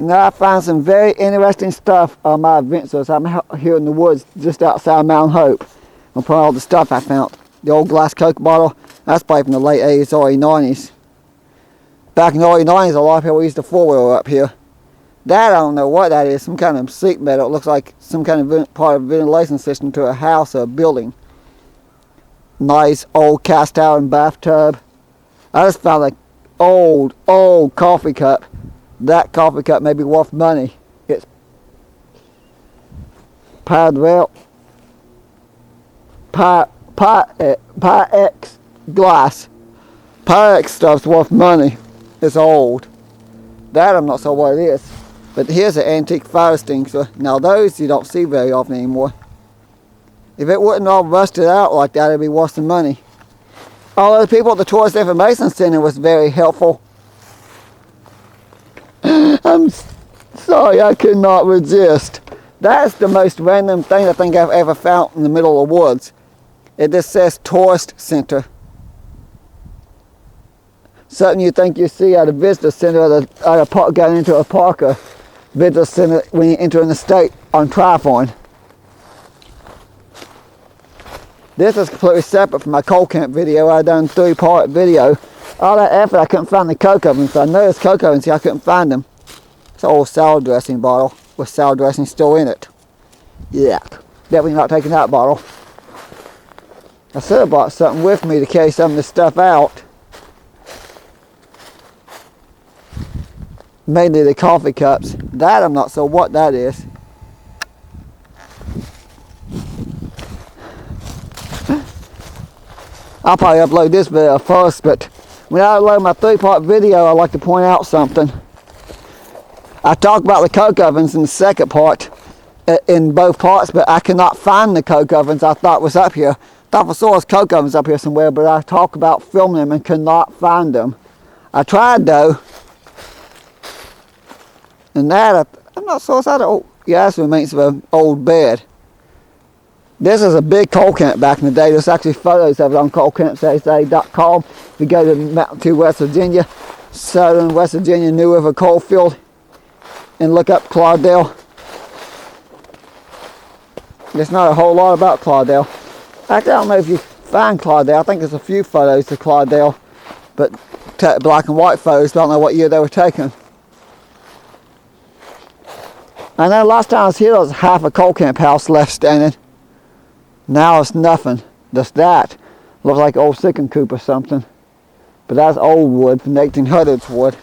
Now I find some very interesting stuff on my adventures. I'm out here in the woods just outside Mount Hope. I'm putting all the stuff I found. The old glass Coke bottle, that's probably from the late 80s, early 90s. Back in the early 90s, a lot of people used to four-wheeler up here. That, I don't know what that is, some kind of seat metal. It looks like some kind of part of a ventilation system to a house or a building. Nice old cast iron bathtub. I just found an old coffee cup. That coffee cup may be worth money. It's Pyrex glass. Pyrex stuff's worth money. It's old. That I'm not sure what it is. But here's an antique fire extinguisher. Now those you don't see very often anymore. If it wasn't all rusted out like that, it'd be worth some money. Although the people at the Tourist Information Center was very helpful. I'm sorry, I could not resist. That's the most random thing I think I've ever found in the middle of the woods. It just says Tourist Center. Something you think you see at a visitor center going into a park or visitor center when you enter the state on Triforn. This is completely separate from my coal camp video. I done a 3-part video. All that effort, I couldn't find the coke ovens. I noticed coke ovens, I couldn't find them. It's an old salad dressing bottle with salad dressing still in it. Yeah, definitely not taking that bottle. I should have brought something with me to carry some of this stuff out. Mainly the coffee cups. That I'm not sure what that is. I'll probably upload this video first, but when I upload my 3-part video, I'd like to point out something. I talked about the coke ovens in the second part, in both parts, but I cannot find the coke ovens I thought was up here. I thought for sure there was coke ovens up here somewhere, but I talked about filming them and could not find them. I tried though, and that, I'm not sure, it's out of, yeah, that's the remains of an old bed. This is a big coal camp back in the day. There's actually photos of it on coalcampsa.com. If you go to Mountain 2, West Virginia, southern West Virginia, New River Coalfield, and look up Claudel. There's not a whole lot about Claudel. Actually, I don't know if you find Claudel. I think there's a few photos of Claudel, but black and white photos. Don't know what year they were taken. I know last time I was here, there was half a coal camp house left standing. Now it's nothing. Just that. Looks like old chicken coop or something. But that's old wood from the 1800s wood.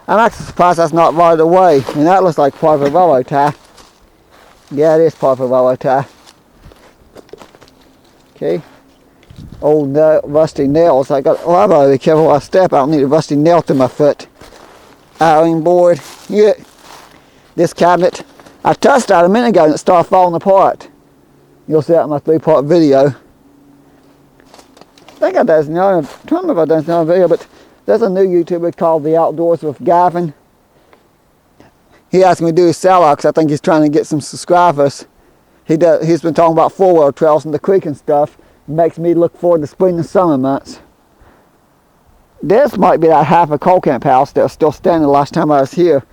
I'm actually surprised that's not rotted away. I mean, that looks like part of a railroad tie. Yeah, it is part of a railroad tie. Okay. Old rusty nails. I gotta be careful where I step. I don't need a rusty nail to my foot. Ironing board. Yeah. This cabinet. I touched that a minute ago and it started falling apart. You'll see that in my 3-part video. I think I did another, I don't remember if I done another video, but there's a new YouTuber called The Outdoors with Gavin. He asked me to do his sellout because I think he's trying to get some subscribers. He's been talking about 4-wheel trails and the creek and stuff. It makes me look forward to spring and summer months. This might be that half a coal camp house that was still standing the last time I was here.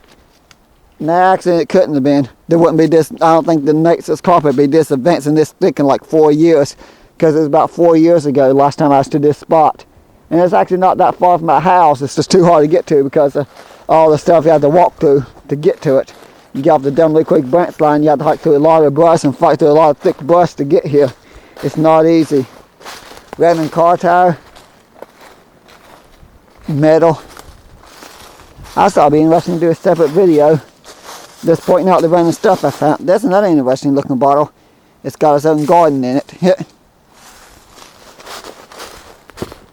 No, actually it couldn't have been. There wouldn't be this, I don't think the Nexus carpet would be this advanced and this thick in like 4 years. Because it was about 4 years ago last time I was to this spot. And it's actually not that far from my house. It's just too hard to get to because of all the stuff you had to walk through to get to it. You get off the Dunley Creek branch line, you have to hike through a lot of brush and fight through a lot of thick brush to get here. It's not easy. Random car tire. Metal. I thought it'd be interesting to do a separate video. Just pointing out the random stuff I found. There's another interesting looking bottle. It's got its own garden in it.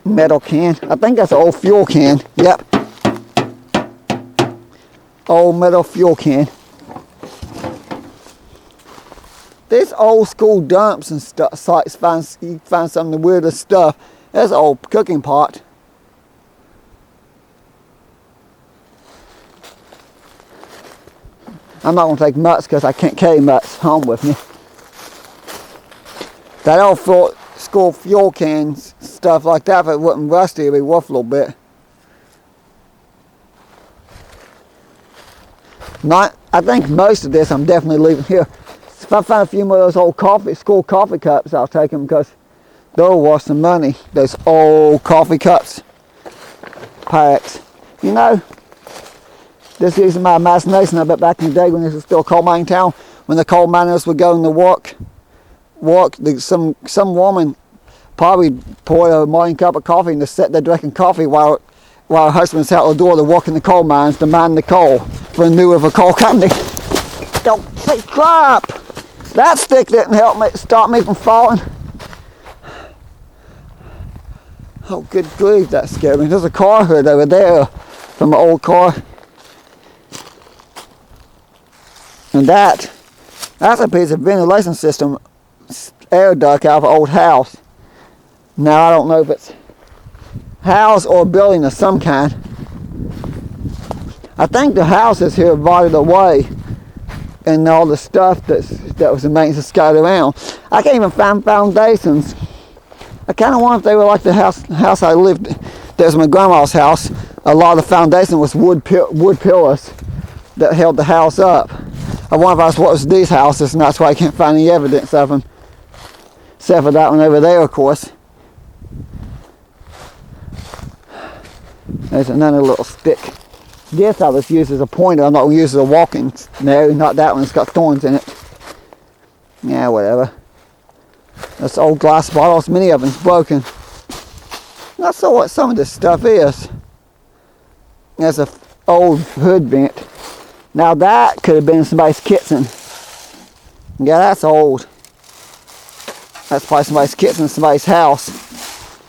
Metal can. I think that's an old fuel can. Yep. Old metal fuel can. These old school dumps and stuff sites you find some of the weirdest stuff. There's an old cooking pot. I'm not going to take much because I can't carry much home with me. That old school fuel cans, stuff like that, if it wasn't rusty, it'd be worth a little bit. I think most of this I'm definitely leaving here. If I find a few more of those old school coffee cups, I'll take them because they'll worth some money. Those old coffee cups, packs. You know, just using my imagination, I bet back in the day when this was still a coal mining town, when the coal miners would go into work, some woman probably poured a morning cup of coffee and just sat there drinking coffee while her husband's out the door to work in the coal mines to mine the coal for a new of a coal company. Don't say crap! That stick didn't help me stop me from falling. Oh, good grief, that scared me. There's a car hood over there from an old car. And that's a piece of ventilation system, air duct out of an old house. Now, I don't know if it's house or a building of some kind. I think the house is here rotted away and all the stuff that was the maintenance scattered around. I can't even find foundations. I kind of wonder if they were like the house I lived in. That was my grandma's house. A lot of the foundation was wood pillars that held the house up. I wonder if that's what was these houses, and that's why I can't find any evidence of them. Except for that one over there, of course. There's another little stick. This I was used as a pointer. I'm not going to use it as a walking. No, not that one. It's got thorns in it. Yeah, whatever. That's old glass bottles. Many of them's broken. Not sure what some of this stuff is. There's an old hood vent. Now that could have been somebody's kitchen. Yeah, that's old. That's probably somebody's kitchen, somebody's house.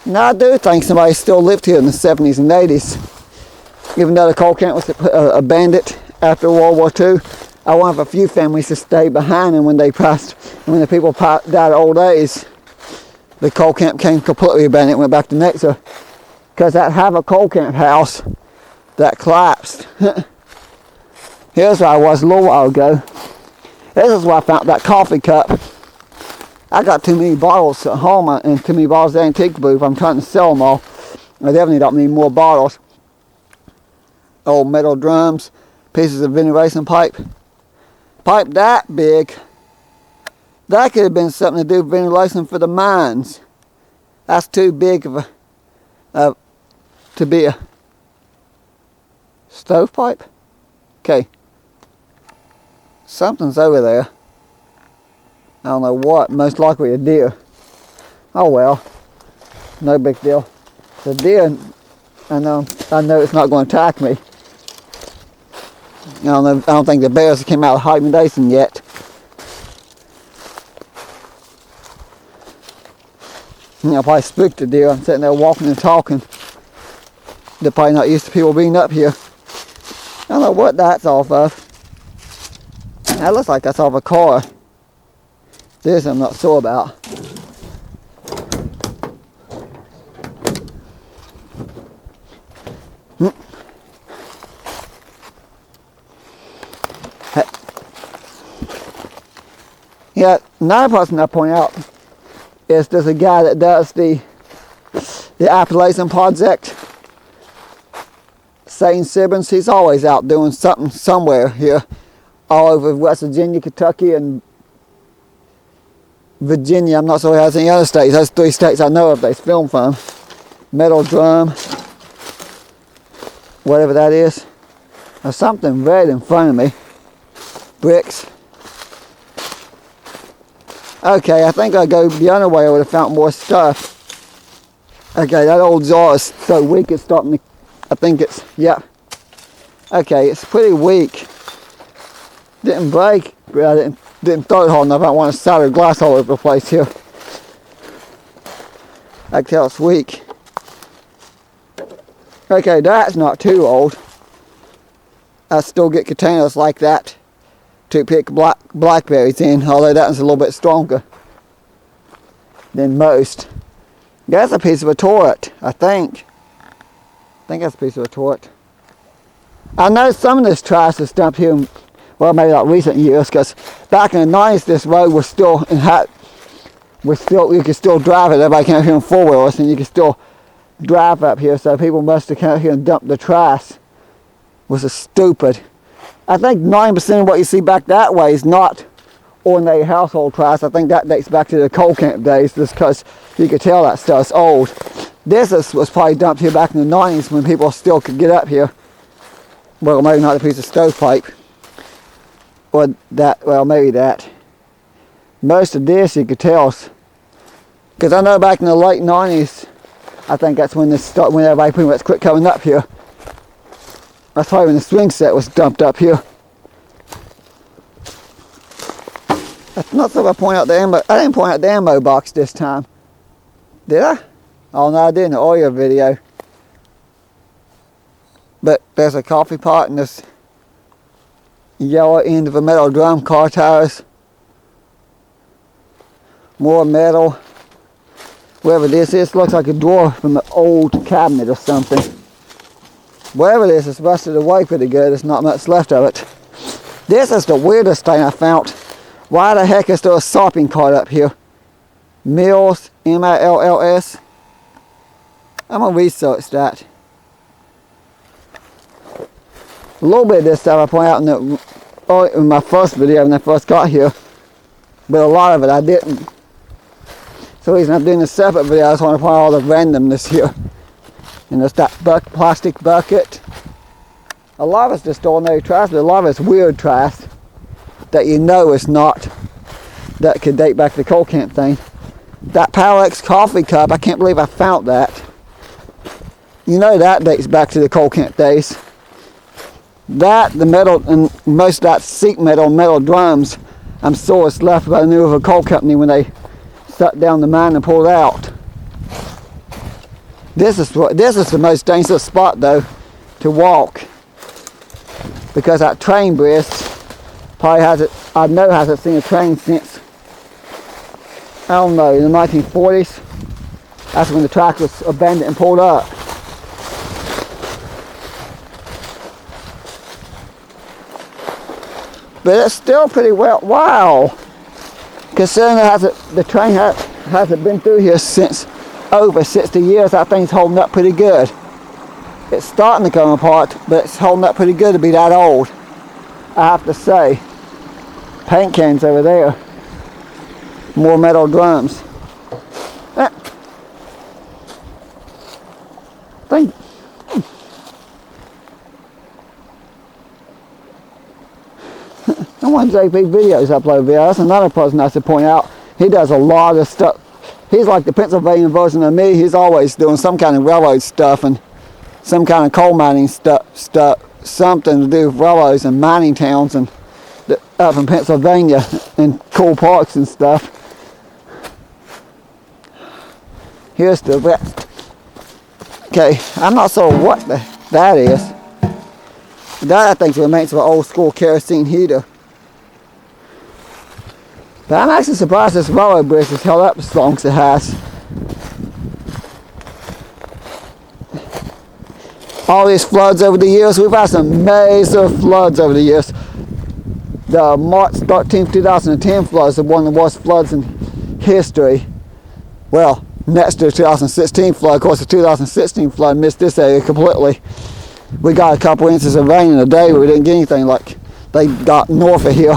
Now I do think somebody still lived here in the 70s and 80s. Even though the coal camp was abandoned after World War II, I wonder if a few families just stayed behind, and when the people died of old age, the coal camp came completely abandoned and went back to Nexa. Because that Havoc coal camp house that collapsed. Here's where I was a little while ago. This is where I found that coffee cup. I got too many bottles at home and too many bottles at the antique booth. I'm trying to sell them all. I definitely don't need more bottles. Old metal drums, pieces of ventilation pipe. Pipe that big. That could have been something to do with ventilation for the mines. That's too big of a to be a stovepipe. Okay. Something's over there. I don't know what. Most likely a deer. Oh well. No big deal. The deer, I know it's not going to attack me. I don't think the bears came out of hibernation yet. I probably spooked the deer. I'm sitting there walking and talking. They're probably not used to people being up here. I don't know what that's off of. That looks like that's off a car. This I'm not sure about. Yeah, another person I point out is there's a guy that does the Appalachian Project. St. Sibbons, he's always out doing something somewhere here. All over West Virginia, Kentucky, and Virginia. I'm not sure he has any other states. Those three states I know of they film from. Metal drum. Whatever that is. There's something red in front of me. Bricks. Okay, I think I'll go the other way. I would have found more stuff. Okay, that old jar is so weak it's starting to, I think it's, yeah. Okay, it's pretty weak. Didn't break, but I didn't throw it hard enough. I don't want to shatter glass all over the place here. I can tell it's weak. Okay, that's not too old. I still get containers like that to pick blackberries in, although that one's a little bit stronger than most. That's a piece of a turret, I think. I think that's a piece of a turret. I know some of this trash is dumped here in, well, maybe like recent years, because back in the 90s this road was still in you could still drive it. Everybody came out here in four-wheelers and you could still drive up here, so people must have come out here and dumped the trash. It was a stupid. I think 90% of what you see back that way is not ordinary household trash. I think that dates back to the coal camp days, just because you could tell that stuff's old. Was probably dumped here back in the 90s when people still could get up here. Well, maybe not a piece of stovepipe. Or that, well, maybe that. Most of this you could tell, because I know back in the late 90s, I think that's when when everybody pretty much quit coming up here. That's probably when the swing set was dumped up here. That's not something I point out the ammo. I didn't point out the ammo box this time. Did I? Oh no, I did in the earlier video. But there's a coffee pot and this yellow end of a metal drum, car tires. More metal. Whatever this is, looks like a drawer from an old cabinet or something. Whatever this is, rusted away pretty good. There's not much left of it. This is the weirdest thing I found. Why the heck is there a shopping cart up here? Mills, M-I-L-L-S. I'm going to research that. A little bit of this stuff I pointed out in my first video when I first got here. But a lot of it I didn't. So the reason I'm doing a separate video, I just want to point out all the randomness here. And there's that plastic bucket. A lot of it's just ordinary trash, but a lot of it's weird trash that you know is not, that could date back to the coal camp thing. That Pyrex coffee cup, I can't believe I found that. You know that dates back to the coal camp days. That, the metal, and most of that sheet metal drums, I'm sure it's left by the new River Coal Company when they shut down the mine and pulled out. This is the most dangerous spot though to walk, because that train bridge probably hasn't seen a train since, I don't know, in the 1940s. That's when the track was abandoned and pulled up. But it's still pretty well, wow, considering the train hasn't been through here since over 60 years. That thing's holding up pretty good. It's starting to come apart, but it's holding up pretty good to be that old, I have to say. Paint cans over there. More metal drums. I want JP videos upload videos. That's another person I should point out. He does a lot of stuff. He's like the Pennsylvania version of me. He's always doing some kind of railroad stuff and some kind of coal mining stuff, something to do with railroads and mining towns and up in Pennsylvania and coal parks and stuff. Here's the rest. Okay, I'm not sure what that is. That I think remains of an old school kerosene heater. But I'm actually surprised this railroad bridge has held up as long as it has. All these floods over the years, we've had some major floods over the years. The March 13th, 2010 floods are one of the worst floods in history. Well, next to the 2016 flood, of course the 2016 flood missed this area completely. We got a couple inches of rain in a day, but we didn't get anything like they got north of here.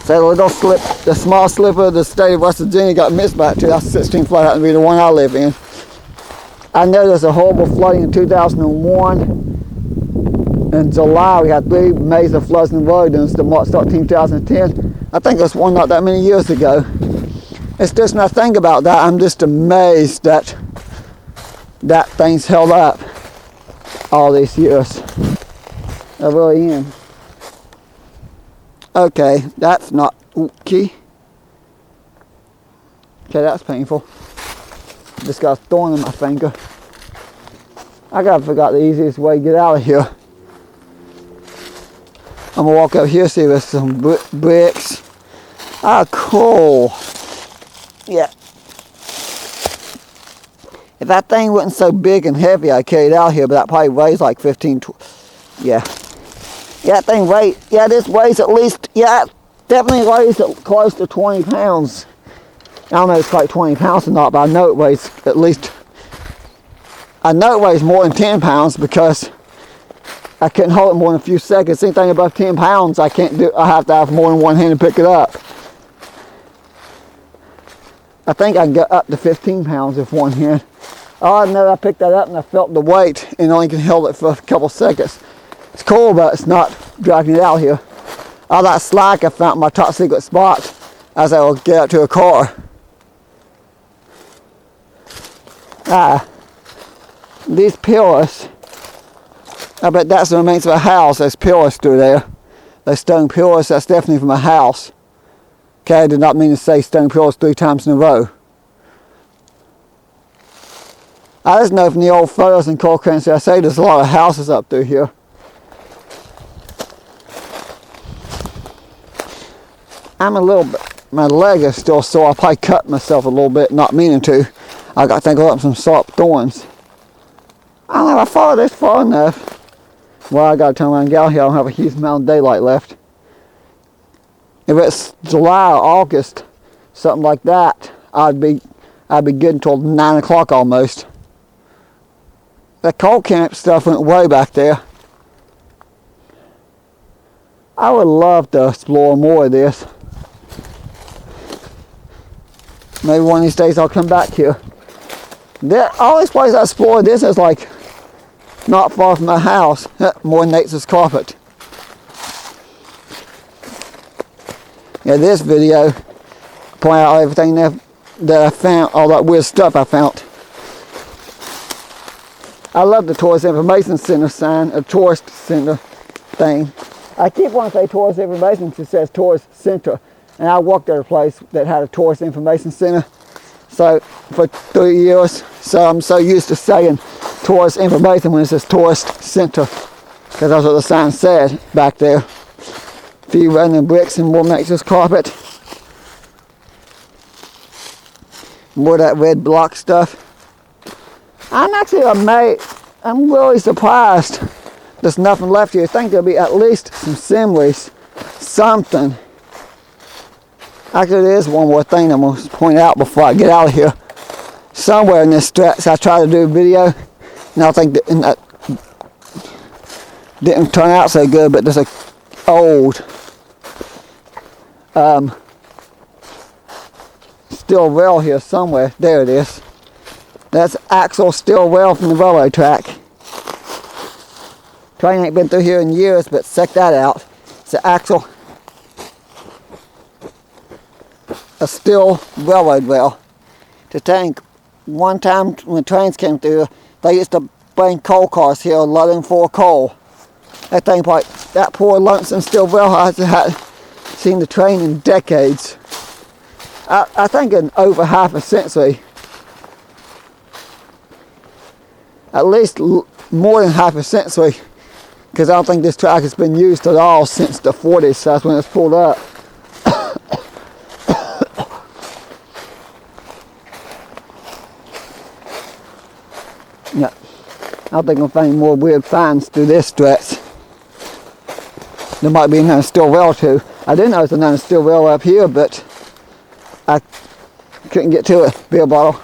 So the little slip, the small sliver of the state of West Virginia got missed by the 2016 flood. Happened to be the one I live in. I know there's a horrible flooding in 2001. In July, we had 3 major floods in the road, and it's the March 13, 2010. I think there's one not that many years ago. It's just not thing about that. I'm just amazed that that thing's held up all these years. I really am. Okay, that's not okay. Okay, that's painful. Just got a thorn in my finger. I gotta figure out the easiest way to get out of here. I'm gonna walk up here, see if there's some bricks. Ah, cool. Yeah. If that thing wasn't so big and heavy, I'd carry it out here, but that probably weighs like 15, yeah. Yeah, that thing weighs, yeah, this weighs at least, yeah, it definitely weighs close to 20 pounds. I don't know if it's quite 20 pounds or not, but I know it weighs at least, I know it weighs more than 10 pounds because I couldn't hold it more than a few seconds. Anything above 10 pounds, I can't do. I have to have more than one hand to pick it up. I think I can go up to 15 pounds with one hand. Oh, I know I picked that up and I felt the weight and only can hold it for a couple seconds. It's cool, but it's not dragging it out here. All that slack I found in my top secret spot as I will get out to a car. These pillars, I bet that's the remains of a house. There's pillars through there. Those stone pillars, that's definitely from a house. Okay, I did not mean to say stone pillars 3 times in a row. I just know from the old photos in coalcamp I say there's a lot of houses up through here. I'm a little bit, my leg is still sore. I probably cut myself a little bit, not meaning to. I got to think of some sharp thorns. I don't know if I followed this far enough. Well, I got to turn around and get out here. I don't have a huge amount of daylight left. If it's July or August, something like that, I'd be good until 9 o'clock almost. That coalcamp stuff went way back there. I would love to explore more of this. Maybe one of these days I'll come back here. All these places I explored, this is like not far from my house. More than Nature's carpet. Yeah, this video point out everything that I found, all that weird stuff I found. I love the Tourist Information Center sign, a tourist center thing. I keep wanting to say Tourist Information because it says Tourist Center. And I worked at a place that had a Tourist Information Center for 3 years. So I'm so used to saying Tourist Information when it says Tourist Center. Because that's what the sign said back there. A few random bricks and more Nature's carpet. More of that red block stuff. I'm actually amazed. I'm really surprised there's nothing left here. I think there'll be at least some similes, something. Actually, there is one more thing I'm going to point out before I get out of here. Somewhere in this stretch, I tried to do a video, and I think that didn't turn out so good, but there's a old steel rail here somewhere. There it is. That's axle steel rail from the railroad track. Train ain't been through here in years, but check that out. It's an axle, a steel railroad rail. To think, one time when trains came through, they used to bring coal cars here loading full of coal. That thing, probably, that poor lonesome steel rail hasn't seen the train in decades. I think in over half a century. At least more than half a century, because I don't think this track has been used at all since the 40s. So that's when it's pulled up. Yeah, I think I'll find more weird finds through this stretch. There might be another steel rail too. I did notice another steel rail up here, but I couldn't get to it. Beer bottle.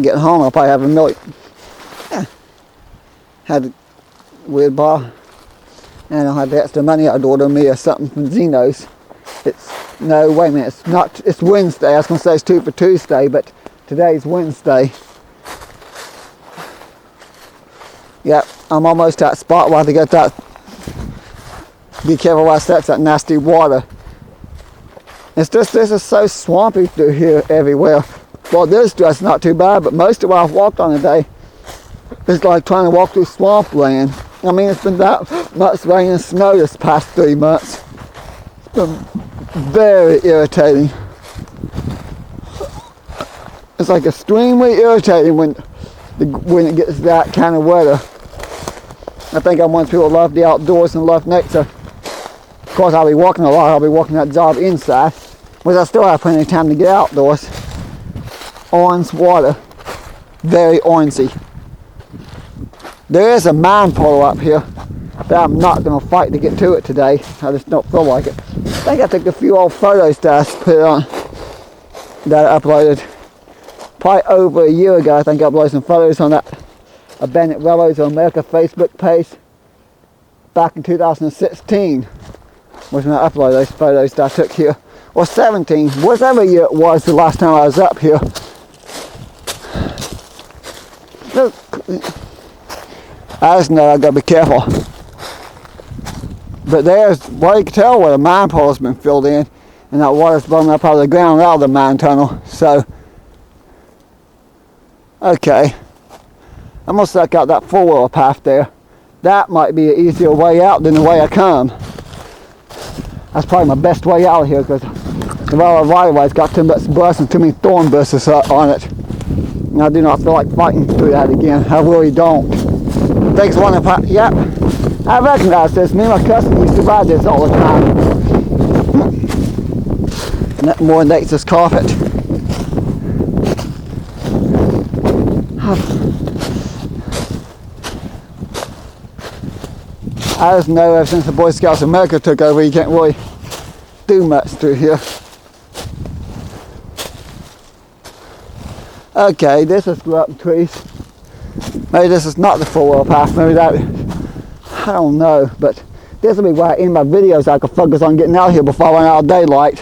Getting home, I'll probably have a milk. Yeah. Had a weird bar. And I don't have the extra money. I'd order me or something from Zeno's. No, wait a minute. It's Wednesday. I was going to say it's 2 for Tuesday, but today's Wednesday. Yep, I'm almost at that spot where I have to get that. Be careful where I step that nasty water. It's just, this is so swampy through here everywhere. Well, this dress is not too bad, but most of what I've walked on today is like trying to walk through swampland. I mean, it's been that much rain and snow this past 3 months. It's been very irritating. It's like extremely irritating when it gets that kind of weather. I think I'm one of the people who love the outdoors and love nature. Of course, I'll be walking a lot. I'll be working that job inside, which I still have plenty of time to get outdoors. Orange water, very orangey. There is a mine portal up here. But I'm not going to fight to get to it today. I just don't feel like it. I think I took a few old photos that I put on, that I uploaded. Probably over a year ago, I think I uploaded some photos on that Abandoned Railroads of America Facebook page. Back in 2016 was when I uploaded those photos that I took here. Or 17, whatever year it was the last time I was up here. I just know I gotta be careful. But there's, well, you can tell where the mine pool has been filled in, and that water's bubbling up out of the ground out of the mine tunnel. So, okay, I'm gonna suck out that four-wheel path there. That might be an easier way out than the way I come. That's probably my best way out of here, because the right of way's got too much brush and too many thorn bushes on it. And I do not feel like fighting through that again. I really don't. Thanks one of yep. I recognize this. Me and my cousin used to ride this all the time. And that more than this carpet. I just know ever since the Boy Scouts of America took over, you can't really do much through here. Okay, this is grew up trees. Maybe this is not the four-wheel path. Maybe that, I don't know. But this will be where I end my videos. I can focus on getting out here before I run out of daylight.